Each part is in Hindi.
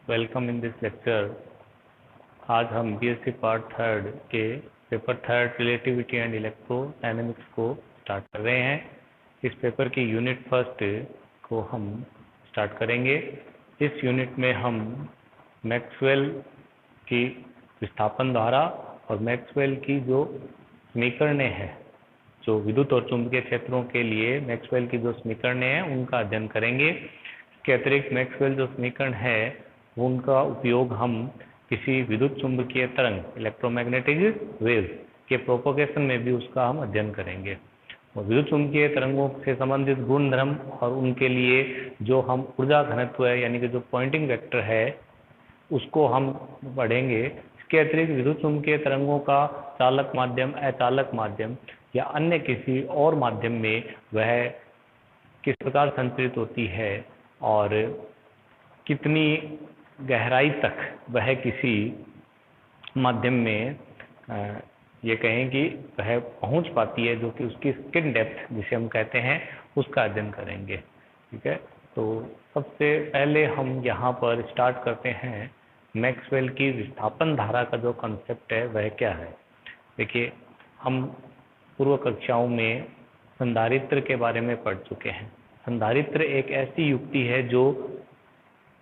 Welcome in this lecture. आज हम बीएससी पार्ट थर्ड के paper third relativity and electrodynamics को स्टार्ट कर रहे हैं। इस पेपर की यूनिट फर्स्ट को हम स्टार्ट करेंगे। इस यूनिट में हम मैक्सवेल की विस्थापन धारा और मैक्सवेल की जो समीकरणें हैं, जो विद्युत और चुंबकीय क्षेत्रों के लिए मैक्सवेल की जो समीकरणें हैं उनका अध्ययन करेंगे। इसके अतिरिक्त मैक्सवेल जो समीकरण है उनका उपयोग हम किसी विद्युत चुंबकीय तरंग इलेक्ट्रोमैग्नेटिक वेव्स के प्रोपोगेशन में भी उसका हम अध्ययन करेंगे। और विद्युत चुंबकीय तरंगों से संबंधित गुणधर्म और उनके लिए जो हम ऊर्जा घनत्व है यानी कि जो पॉइंटिंग वेक्टर है उसको हम पढ़ेंगे। इसके अतिरिक्त विद्युत चुंबकीय तरंगों का चालक माध्यम, अचालक माध्यम या अन्य किसी और माध्यम में वह किस प्रकार संचरित होती है और कितनी गहराई तक वह किसी माध्यम में ये कहें कि वह पहुंच पाती है, जो कि उसकी स्किन डेप्थ जिसे हम कहते हैं उसका अध्ययन करेंगे। ठीक है, तो सबसे पहले हम यहाँ पर स्टार्ट करते हैं। मैक्सवेल की विस्थापन धारा का जो कंसेप्ट है वह क्या है। देखिए, हम पूर्व कक्षाओं में संधारित्र के बारे में पढ़ चुके हैं। संधारित्र एक ऐसी युक्ति है जो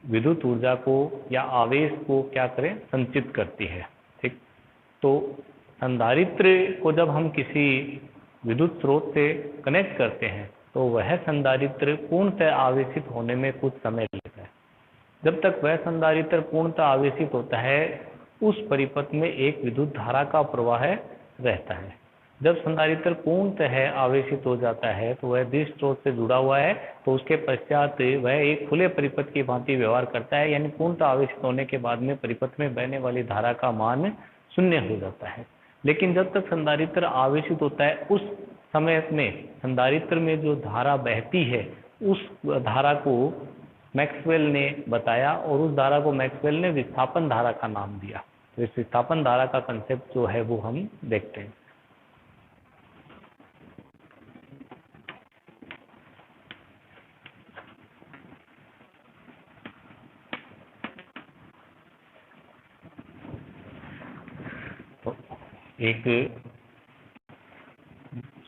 विद्युत ऊर्जा को या आवेश को क्या करें, संचित करती है। ठीक, तो संधारित्र को जब हम किसी विद्युत स्रोत से कनेक्ट करते हैं तो वह संधारित्र पूर्णतः आवेशित होने में कुछ समय लगता है। जब तक वह संधारित्र पूर्णतः आवेशित होता है उस परिपथ में एक विद्युत धारा का प्रवाह रहता है। जब संधारित्र पूर्णतः आवेशित हो जाता है तो वह दृश्य स्रोत से जुड़ा हुआ है, तो उसके पश्चात वह एक खुले परिपथ की भांति व्यवहार करता है, यानी पूर्णतः आवेशित होने के बाद में परिपथ में बहने वाली धारा का मान शून्य हो जाता है। लेकिन जब तक संधारित्र आवेशित होता है उस समय में संधारित्र में जो धारा बहती है उस धारा को मैक्सवेल ने बताया और उस धारा को मैक्सवेल ने विस्थापन धारा का नाम दिया। तो इस विस्थापन धारा का कंसेप्ट जो है वो हम देखते हैं। तो एक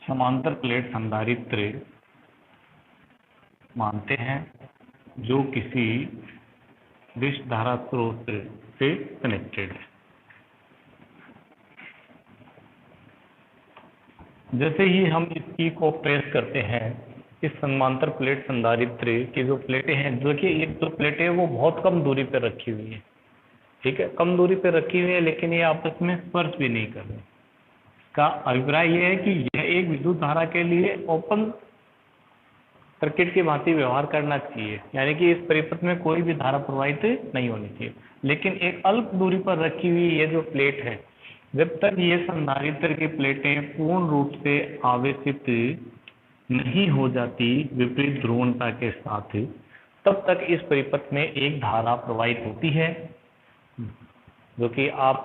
समांतर प्लेट संधारित्र मानते हैं जो किसी विद्युत धारा स्रोत से कनेक्टेड है। जैसे ही हम इसकी को प्रेस करते हैं, इस समांतर प्लेट संधारित्र की जो प्लेटें हैं, जो कि एक जो प्लेटें है वो बहुत कम दूरी पर रखी हुई है। ठीक है, कम दूरी पर रखी हुई है लेकिन ये आपस में स्पर्श भी नहीं कर रहे। इसका अभिप्राय यह है कि यह एक विद्युत धारा के लिए ओपन सर्किट की भांति व्यवहार करना चाहिए, यानी कि इस परिपथ में कोई भी धारा प्रवाहित नहीं होनी चाहिए। लेकिन एक अल्प दूरी पर रखी हुई ये जो प्लेट है, जब तक ये संधारित्र की प्लेटें पूर्ण रूप से आवेशित नहीं हो जाती विपरीत ध्रुवणता के साथ, तब तक इस परिपथ में एक धारा प्रवाहित होती है, जो कि आप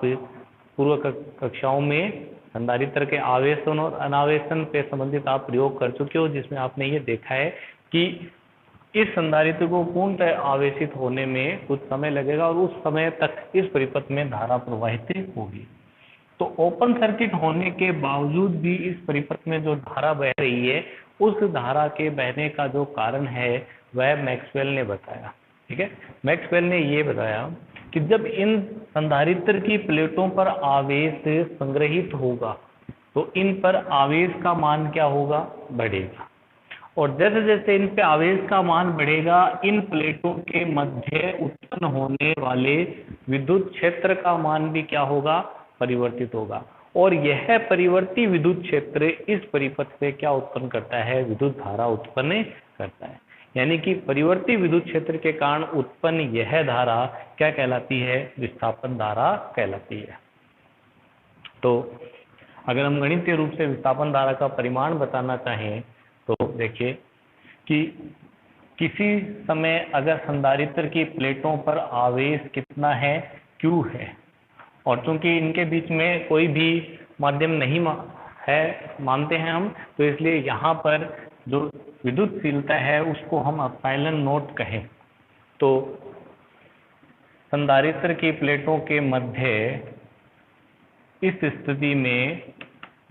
पूर्व कक्षाओं में संधारित्र के आवेशन और अनावेशन पे संबंधित आप प्रयोग कर चुके हो, जिसमें आपने ये देखा है कि इस संधारित्र को पूर्णतः आवेशित होने में कुछ समय लगेगा और उस समय तक इस परिपथ में धारा प्रवाहित होगी। तो ओपन सर्किट होने के बावजूद भी इस परिपथ में जो धारा बह रही है उस धारा के बहने का जो कारण है वह मैक्सवेल ने बताया। ठीक है, मैक्सवेल ने ये बताया कि जब इन संधारित्र की प्लेटों पर आवेश संग्रहित होगा तो इन पर आवेश का मान क्या होगा, बढ़ेगा। और जैसे जैसे इन पे आवेश का मान बढ़ेगा इन प्लेटों के मध्य उत्पन्न होने वाले विद्युत क्षेत्र का मान भी क्या होगा, परिवर्तित होगा। और यह परिवर्ती विद्युत क्षेत्र इस परिपथ से क्या उत्पन्न करता है, विद्युत धारा उत्पन्न करता है। यानी कि परिवर्ती विद्युत क्षेत्र के कारण उत्पन्न यह धारा क्या कहलाती है, विस्थापन धारा कहलाती है। तो अगर हम गणितीय रूप से विस्थापन धारा का परिमाण बताना चाहें तो देखिए कि किसी समय अगर संधारित्र की प्लेटों पर आवेश कितना है, Q है, और चूंकि इनके बीच में कोई भी माध्यम नहीं है मानते हैं हम, तो इसलिए यहाँ पर जो विद्युतशीलता है उसको हम एप्सिलॉन नॉट कहें। तो संधारित्र की प्लेटों के मध्य इस स्थिति में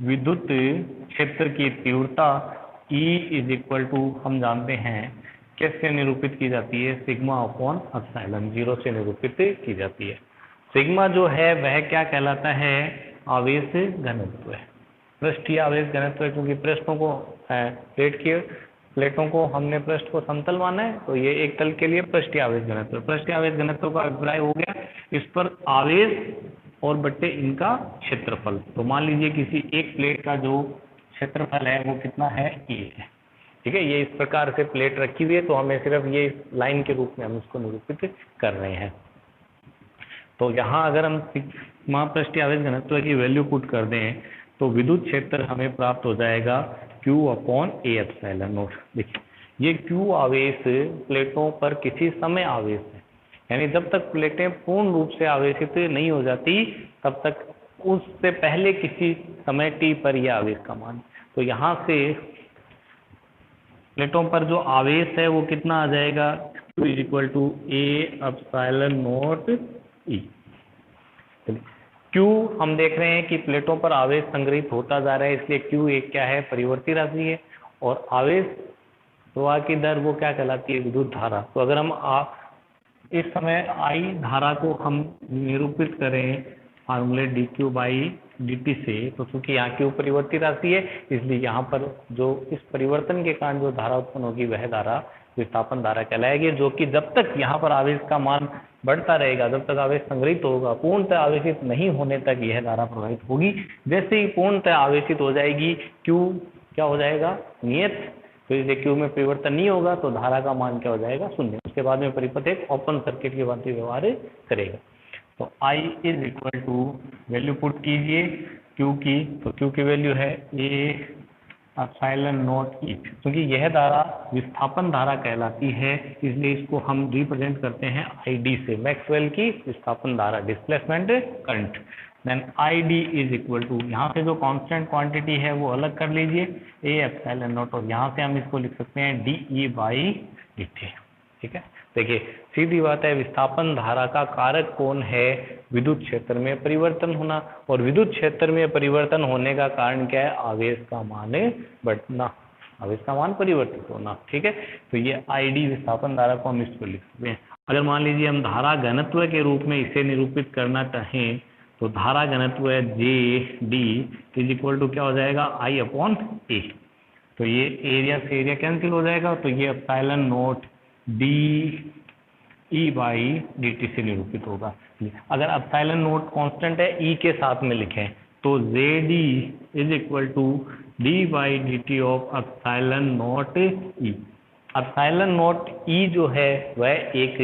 विद्युत क्षेत्र की तीव्रता E इज इक्वल टू हम जानते हैं कैसे निरूपित की जाती है, सिग्मा अपॉन एप्सिलॉन, 0 से निरूपित की जाती है। सिग्मा जो है वह क्या कहलाता है, आवेश घनत्व है, पृष्ठीय आवेश घनत्व है, क्योंकि पृष्ठों को प्लेटों को हमने पृष्ठ को समतल माना है, तो ये एक तल के लिए पृष्ठीय आवेश घनत्व। पृष्ठीय आवेश घनत्व का अभिप्राय हो गया इस पर आवेश और बट्टे इनका क्षेत्रफल। तो मान लीजिए किसी एक प्लेट का जो क्षेत्रफल है वो कितना है, ए है, ठीक है। ये इस प्रकार से प्लेट रखी हुई है, तो हमें सिर्फ ये लाइन के रूप में हम इसको निरूपित कर रहे हैं। तो यहाँ अगर हम सिग्मा पृष्ठीय आवेश घनत्व की वैल्यू पुट कर दें तो विद्युत क्षेत्र हमें प्राप्त हो जाएगा Q अपॉन ए एप्सिलॉन नोट। देखिए ये Q आवेश प्लेटों पर किसी समय आवेश है, यानी जब तक प्लेटें पूर्ण रूप से आवेशित नहीं हो जाती तब तक उससे पहले किसी समय t पर यह आवेश का मान। तो यहाँ से प्लेटों पर जो आवेश है वो कितना आ जाएगा, Q is equal to A epsilon naught E. Q हम देख रहे हैं कि प्लेटों पर आवेश संग्रहित होता जा रहा है, इसलिए Q एक क्या है, परिवर्ती राशि है, और आवेश प्रवाह की दर वो क्या कहलाती है, विद्युत धारा। तो अगर हम इस समय I धारा को हम निरूपित करें फॉर्मूले dq बाई dt से, तो चूंकि यहाँ Q परिवर्ती राशि है इसलिए यहाँ पर जो इस परिवर्तन के कारण जो धारा उत्पन्न होगी वह धारा विस्थापन धारा कहलाएगी, जो कि जब तक यहाँ पर आवेश का मान बढ़ता रहेगा, जब तक आवेश संग्रहित होगा, पूर्णतः आवेशित नहीं होने तक यह धारा प्रवाहित होगी। जैसे ही पूर्णतः आवेशित हो जाएगी Q क्या हो जाएगा, नियत, तो इसलिए Q में परिवर्तन नहीं होगा तो धारा का मान क्या हो जाएगा, शून्य। उसके बाद में परिपथ एक ओपन सर्किट की भांति व्यवहार करेगा। तो I is equal to value put कीजिए Q की, तो Q की वैल्यू है ए एप्सिलॉन नॉट ई। क्योंकि यह धारा विस्थापन धारा कहलाती है इसलिए इसको हम रिप्रेजेंट करते हैं ID से, मैक्सवेल की विस्थापन धारा, displacement current. Then ID is equal to, यहाँ से जो कांस्टेंट क्वांटिटी है वो अलग कर लीजिए, ए एप्सिलॉन नॉट, और यहाँ से हम इसको लिख सकते हैं DE बाई dt, ठीक है। देखिए सीधी बात है, विस्थापन धारा का कारक कौन है, विद्युत क्षेत्र में परिवर्तन होना, और विद्युत क्षेत्र में परिवर्तन होने का कारण क्या है, आवेश का मान बढ़ना, आवेश का मान परिवर्तित होना, ठीक है। तो ये ID विस्थापन धारा को हम इसको लिख सकते हैं। अगर मान लीजिए हम धारा घनत्व के रूप में इसे निरूपित करना चाहें तो धारा घनत्व है JD इज इक्वल टू क्या हो जाएगा, I अपॉन ए। तो ये एरिया से एरिया कैंसिल हो जाएगा, तो ये epsilon naught DE by dt से निरूपित होगा। अगर एप्सिलॉन नोट कांस्टेंट है E के साथ में लिखें तो JD is equal to D by dt of epsilon naught E। Epsilon naught E जो है वह एक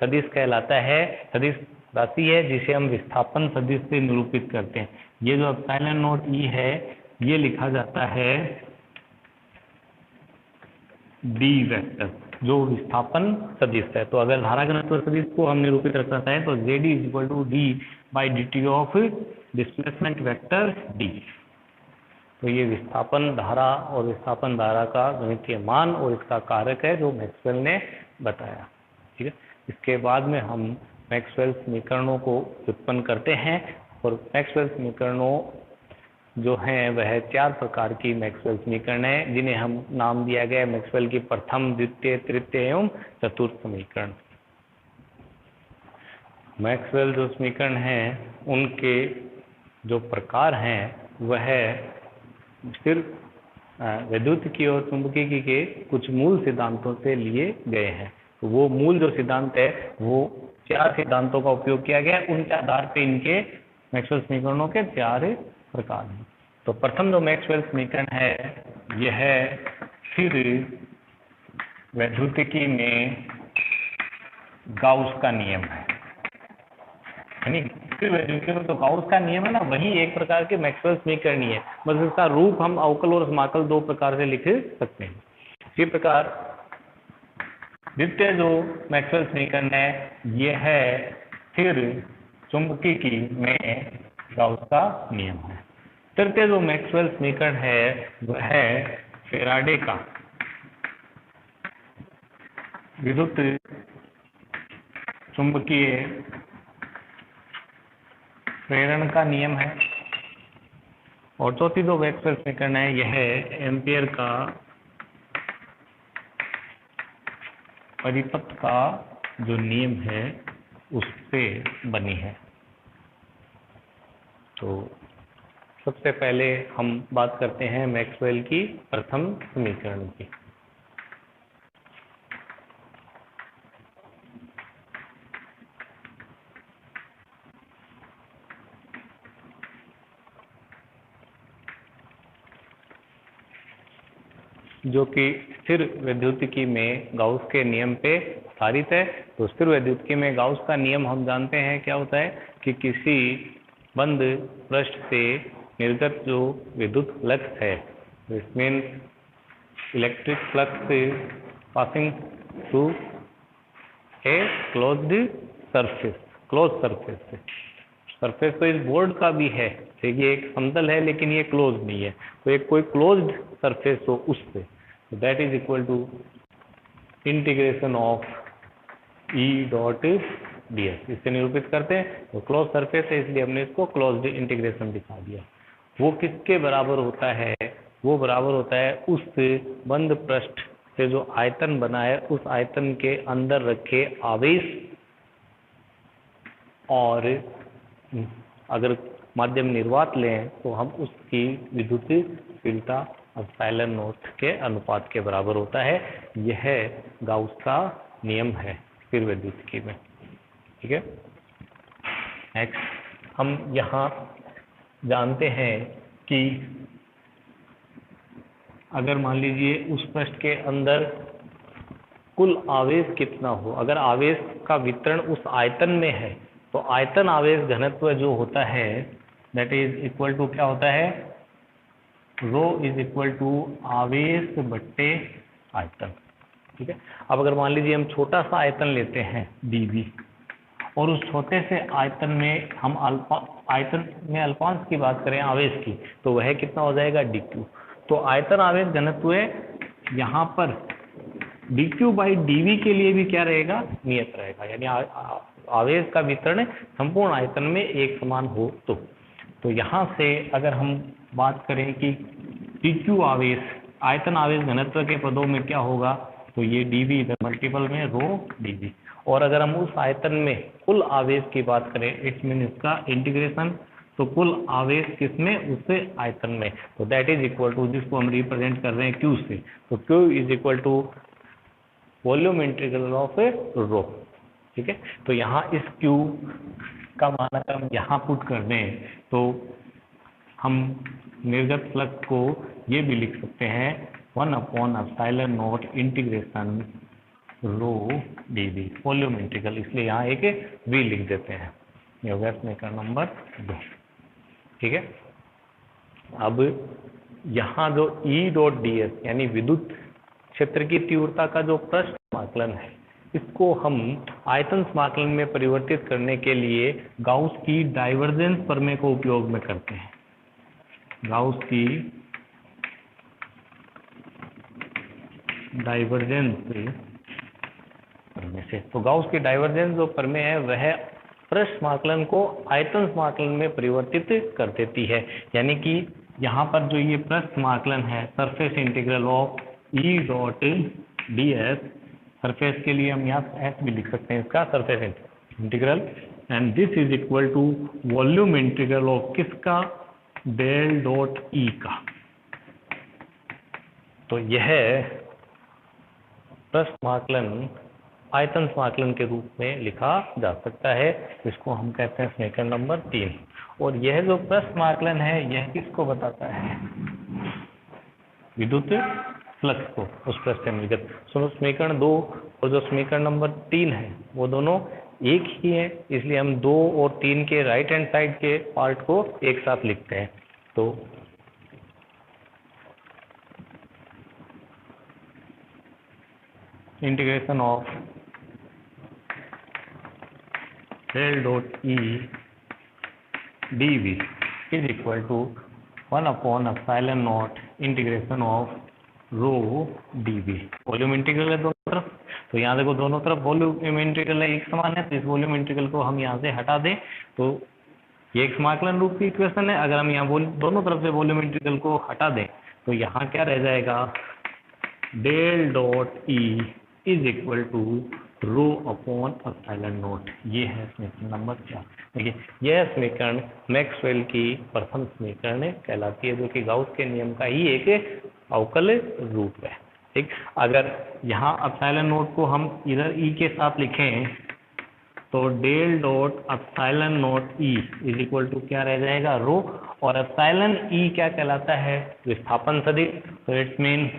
सदिश कहलाता है, सदिश राशि है जिसे हम विस्थापन सदिश से निरूपित करते हैं। ये जो एप्सिलॉन नोट E है ये लिखा जाता है D वेक्टर, जो विस्थापन सदिश है। तो अगर धारा घनत्व सदिश को हम निरूपित रखना चाहें तो JD is equal to D by dt of displacement vector D। तो ये विस्थापन धारा और विस्थापन धारा का गणितीय मान और इसका कारक है जो मैक्सवेल ने बताया, ठीक है। इसके बाद में हम मैक्सवेल समीकरणों को उत्पन्न करते हैं, और मैक्सवेल समीकरणों जो हैं वह 4 प्रकार की मैक्सवेल समीकरण है, जिन्हें हम नाम दिया गया मैक्सवेल की प्रथम, द्वितीय, तृतीय एवं चतुर्थ समीकरण। मैक्सवेल जो समीकरण हैं उनके जो प्रकार हैं वह सिर्फ वैद्युतिकी और चुंबकीय के कुछ मूल सिद्धांतों से लिए गए हैं। तो वो मूल जो सिद्धांत है वो 4 सिद्धांतों का उपयोग किया गया है, उनके आधार पे इनके मैक्सवेल समीकरणों के 4 प्रकार हैं। तो प्रथम जो मैक्सवेल समीकरण है यह फिर वैद्युतिकी में गाउस का नियम है, यानी फिर वैद्युतिकी में तो गाउस का नियम है ना, वही एक प्रकार के मैक्सवेल समीकरण ही है, बस इसका रूप हम अवकल और समाकल 2 प्रकार से लिख सकते हैं। इसी प्रकार द्वितीय जो मैक्सवेल समीकरण है यह है फिर चुंबकीय में गाउस का नियम है। तृतीय जो मैक्सवेल समीकरण है वह है फैराडे का विद्युत चुंबकीय प्रेरण का नियम है। और चौथी जो वेक्टर समीकरण है यह एम्पियर का परिपथ का जो नियम है उससे बनी है। तो सबसे पहले हम बात करते हैं मैक्सवेल की प्रथम समीकरण की। जो कि स्थिर वैद्युतिकी में गाउस के नियम पे आधारित है। तो स्थिर वैद्युतिकी में गाउस का नियम हम जानते हैं क्या होता है कि किसी बंद पृष्ठ से निर्गत जो विद्युत फ्लक्स है, this means electric flux passing through a closed surface. Close surface, surface तो इस बोर्ड का भी है, देखिए एक समतल है लेकिन ये क्लोज नहीं है, तो एक कोई क्लोज्ड सरफेस हो उससे, तो that is equal to integration of E dot ds। इससे निरूपित करते हैं तो क्लोज सरफेस है इसलिए हमने इसको क्लोज्ड इंटीग्रेशन दिखा दिया। वो किसके बराबर होता है? वो बराबर होता है उस बंद पृष्ठ से जो आयतन बना है उस आयतन के अंदर रखे आवेश, और अगर माध्यम निर्वात लें तो हम उसकी विद्युतशीलता एप्सिलॉन नॉट के अनुपात के बराबर होता है। यह गाउस का नियम है स्थिर वैद्युतिकी में। ठीक है, नेक्स्ट हम यहाँ जानते हैं कि अगर मान लीजिए उस पृष्ठ के अंदर कुल आवेश कितना हो, अगर आवेश का वितरण उस आयतन में है तो आयतन आवेश घनत्व जो होता है दैट इज इक्वल टू क्या होता है, रो इज इक्वल टू आवेश बट्टे आयतन। ठीक है, अब अगर मान लीजिए हम छोटा सा आयतन लेते हैं dV और उस छोटे से आयतन में हम आयतन में अल्पांश की बात करें आवेश की, तो वह कितना हो जाएगा dQ। तो आयतन आवेश घनत्व यहाँ पर dQ बाई dV के लिए भी क्या रहेगा, नियत रहेगा, यानी आवेश का वितरण संपूर्ण आयतन में एक समान हो। तो यहाँ से अगर हम बात करें कि dQ आवेश आयतन आवेश घनत्व के पदों में क्या होगा, तो ये dV इधर मल्टीपल में रो dV। और अगर हम उस आयतन में कुल आवेश की बात करें, इट्स मीन इसका इंटीग्रेशन, तो कुल आवेश किसमें, उससे आयतन में, तो दैट इज इक्वल टू, जिसको हम रिप्रेजेंट कर रहे हैं Q से, तो Q is equal to volume integral of rho. ठीक है, तो यहाँ इस Q का मान अगर हम यहाँ पुट कर दें तो हम निर्गत फ्लक्स को ये भी लिख सकते हैं 1/ε0 इंटीग्रेशन रो dV वॉल्यूम इंटीग्रल, इसलिए यहाँ एक V लिख देते हैं। ये हो गया समीकरण नंबर 2। ठीक है, अब यहाँ जो E डॉट ds यानी विद्युत क्षेत्र की तीव्रता का जो पृष्ठ समाकलन है, इसको हम आयतन समाकलन में परिवर्तित करने के लिए गाउस की डाइवर्जेंस प्रमेय को उपयोग में करते हैं। गाउस की डाइवर्जेंस प्रमेय से, तो गाउस की डाइवर्जेंस जो प्रमेय है वह पृष्ठ समाकलन को आयतन समाकलन में परिवर्तित कर देती है। यानी कि यहाँ पर जो ये पृष्ठ समाकलन है surface integral of E dot ds, surface के लिए हम यहाँ S भी लिख सकते हैं इसका surface integral, and this is equal to volume integral of किसका, डेल डॉट E का। तो यह पृष्ठ समाकलन आयतन समाकलन के रूप में लिखा जा सकता है, इसको हम कहते हैं समीकरण नंबर 3। और यह जो पृष्ठ समाकलन है यह किसको बताता है, विद्युत फ्लक्स को उस पृष्ठ से निर्गत। समीकरण 2 और जो समीकरण नंबर 3 है वो दोनों एक ही है, इसलिए हम 2 और 3 के राइट हैंड साइड के पार्ट को एक साथ लिखते हैं। तो integration of del dot E dV is equal to 1/ε0 integration of rho dV। Volume integral है दोनों तरफ, तो यहाँ देखो दोनों तरफ वॉल्यूम इंटीग्रल है एक समान है, तो इस वॉल्यूम इंटीग्रल को हम यहाँ से हटा दें तो ये एक समाकलन रूप की इक्वेशन है। अगर हम यहाँ दोनों तरफ से वॉल्यूम इंटीग्रल को हटा दें तो यहाँ क्या रह जाएगा, del dot E is equal to rho upon epsilon naught. ये है समीकरण नंबर 4। देखिए यह समीकरण मैक्सवेल की प्रथम समीकरण कहलाती है, जो कि गाउस के नियम का ही एक अवकल रूप है। ठीक, अगर यहाँ एप्सिलॉन नॉट को हम इधर ई के साथ लिखें तो del dot epsilon naught E is equal to क्या रह जाएगा, रो, और एप्सिलॉन ई क्या कहलाता है, विस्थापन सदिश। तो it's mean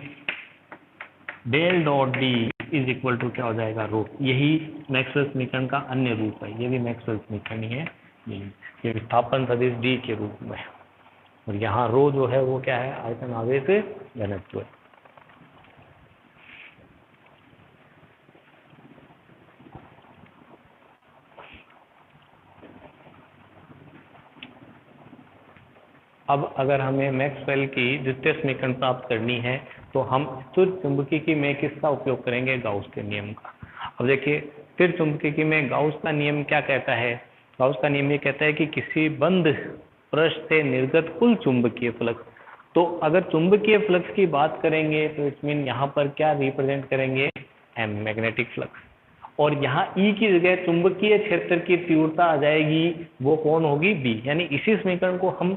del dot D is equal to क्या हो जाएगा, रो। यही मैक्सवेल समीकरण का अन्य रूप है, ये भी मैक्सवेल समीकरण ही है, ये विस्थापन सदिश डी के रूप में। और यहाँ रो जो है वो क्या है, आयतन आवेश घनत्व है। अब अगर हमें मैक्सवेल की द्वितीय समीकरण प्राप्त करनी है तो हम स्थिर चुंबकीय में किसका उपयोग करेंगे, गाउस के नियम का। अब देखिए स्थिर चुंबकीय में गाउस का नियम क्या कहता है, गाउस का नियम ये कहता है कि किसी बंद पृष्ठ से निर्गत कुल चुंबकीय फ्लक्स। तो अगर चुंबकीय फ्लक्स की बात करेंगे तो इट मीन यहाँ पर क्या रिप्रेजेंट करेंगे, एम, मैग्नेटिक फ्लक्स। और यहाँ ई की जगह चुंबकीय क्षेत्र की तीव्रता आ जाएगी, वो कौन होगी, बी। यानी इसी समीकरण को हम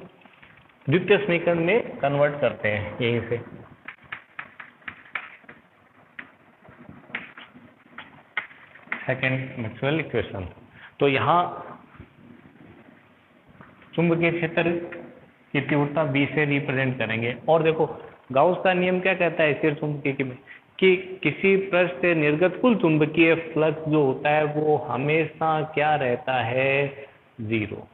द्वितीय समीकरण में कन्वर्ट करते हैं यहीं से। Second Maxwell equation. तो यहाँ चुंबकीय क्षेत्र की तीव्रता बी से रिप्रेजेंट करेंगे। और देखो गाउस का नियम क्या कहता है स्थिर चुंबकीय में, कि किसी पृष्ठ से निर्गत कुल चुंबकीय फ्लक्स जो होता है वो हमेशा क्या रहता है, जीरो।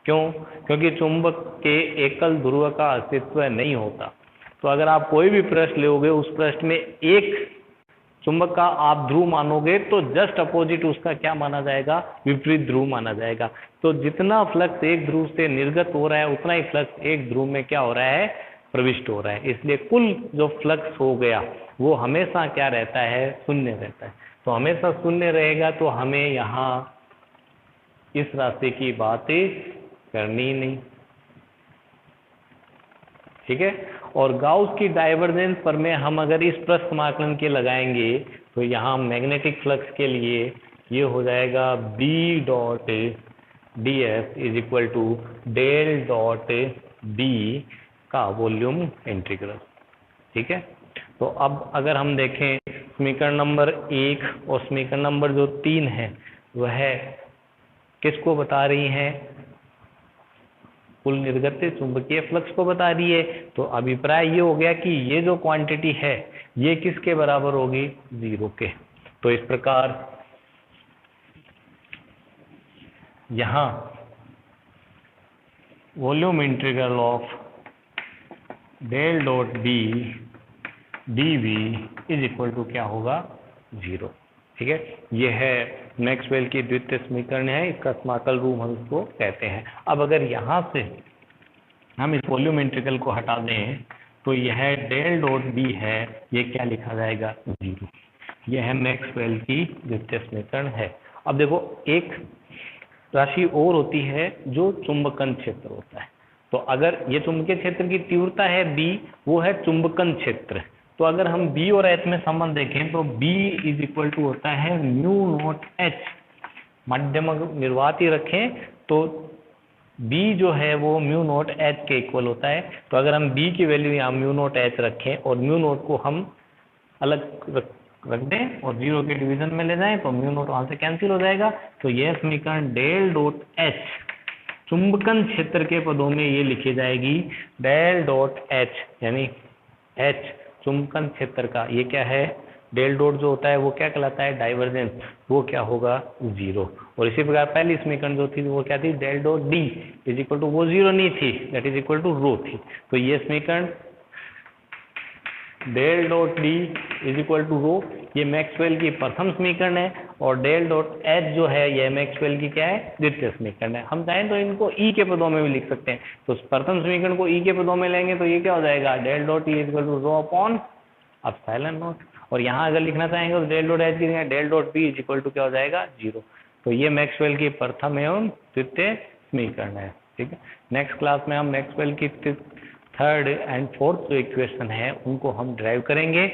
क्यों, क्योंकि चुंबक के एकल ध्रुव का अस्तित्व नहीं होता। तो अगर आप कोई भी पृष्ठ लोगे, उस पृष्ठ में एक चुंबक का आप ध्रुव मानोगे तो जस्ट अपोजिट उसका क्या माना जाएगा, विपरीत ध्रुव माना जाएगा। तो जितना फ्लक्स एक ध्रुव से निर्गत हो रहा है उतना ही फ्लक्स एक ध्रुव में क्या हो रहा है, प्रविष्ट हो रहा है। इसलिए कुल जो फ्लक्स हो गया वो हमेशा क्या रहता है, शून्य रहता है। तो हमेशा शून्य रहेगा, तो हमें यहाँ इस राशि की बात करनी नहीं, ठीक है। और गाउस की डाइवर्जेंस पर में हम अगर इस पृष्ठ समाकलन के लगाएंगे तो यहाँ मैग्नेटिक फ्लक्स के लिए ये हो जाएगा B dot D F is equal to del dot B का वॉल्यूम इंटीग्रल, ठीक है। तो अब अगर हम देखें समीकरण नंबर 1 और समीकरण नंबर जो 3 है वह किसको बता रही हैं, कुल निर्गत चुंबकीय फ्लक्स को बता रही है। तो अभिप्राय ये हो गया कि ये जो क्वांटिटी है ये किसके बराबर होगी, जीरो के। तो इस प्रकार यहाँ volume integral of del dot B D V is equal to क्या होगा, जीरो, ठीक है। यह है मैक्सवेल की द्वितीय समीकरण है, इसका समाकल रूप हम इसको कहते हैं। अब अगर यहाँ से हम इस वॉल्यूम इंटीग्रल को हटा दें तो यह डेल डॉट बी है, ये क्या लिखा जाएगा, जीरो। यह है मैक्सवेल की द्वितीय समीकरण है। अब देखो एक राशि और होती है जो चुंबकन क्षेत्र होता है। तो अगर ये चुंबकीय क्षेत्र की तीव्रता है बी, वो है चुंबकन क्षेत्र। तो अगर हम बी और एच में संबंध देखें तो बी इज इक्वल टू होता है म्यू नॉट एच, मध्यम निर्वात ही रखें तो बी जो है वो म्यू नॉट एच के इक्वल होता है। तो अगर हम बी की वैल्यू यहाँ म्यू नॉट एच रखें और म्यू नॉट को हम अलग रख दें और जीरो के डिवीजन में ले जाएं तो म्यू नॉट वहां से कैंसिल हो जाएगा। तो यह समीकरण डेल डॉट एच चुंबकन क्षेत्र के पदों में ये लिखी जाएगी डेल डॉट एच, यानी एच चुंबकन क्षेत्र का ये क्या है, डेल डॉट जो होता है वो क्या कहलाता है, डाइवर्जेंस, वो क्या होगा, जीरो। और इसी प्रकार पहली समीकरण जो थी वो क्या थी, del dot D is equal to, वो जीरो नहीं थी, that is equal to rho थी। तो ये समीकरण del dot D is equal to rho, ये मैक्सवेल की प्रथम समीकरण है। और डेल डॉट एच जो है यह मैक्सवेल की क्या है, द्वितीय समीकरण है। हम चाहें तो इनको ई के पदों में भी लिख सकते हैं। तो प्रथम समीकरण को ई के पदों में लेंगे तो ये क्या हो जाएगा, del dot E is equal to rho upon epsilon naught. और यहाँ अगर लिखना चाहेंगे तो डेल डॉट एच की del dot B is equal to क्या हो जाएगा, जीरो। तो ये मैक्सवेल की प्रथम एवं द्वितीय इसमें ही करना है, ठीक है। नेक्स्ट क्लास में हम मैक्सवेल की थर्ड एंड फोर्थ जो इक्वेशन है उनको हम ड्राइव करेंगे।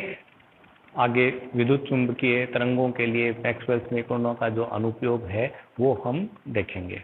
आगे विद्युत चुंबकीय तरंगों के लिए मैक्सवेल समीकरणों का जो अनुप्रयोग है वो हम देखेंगे।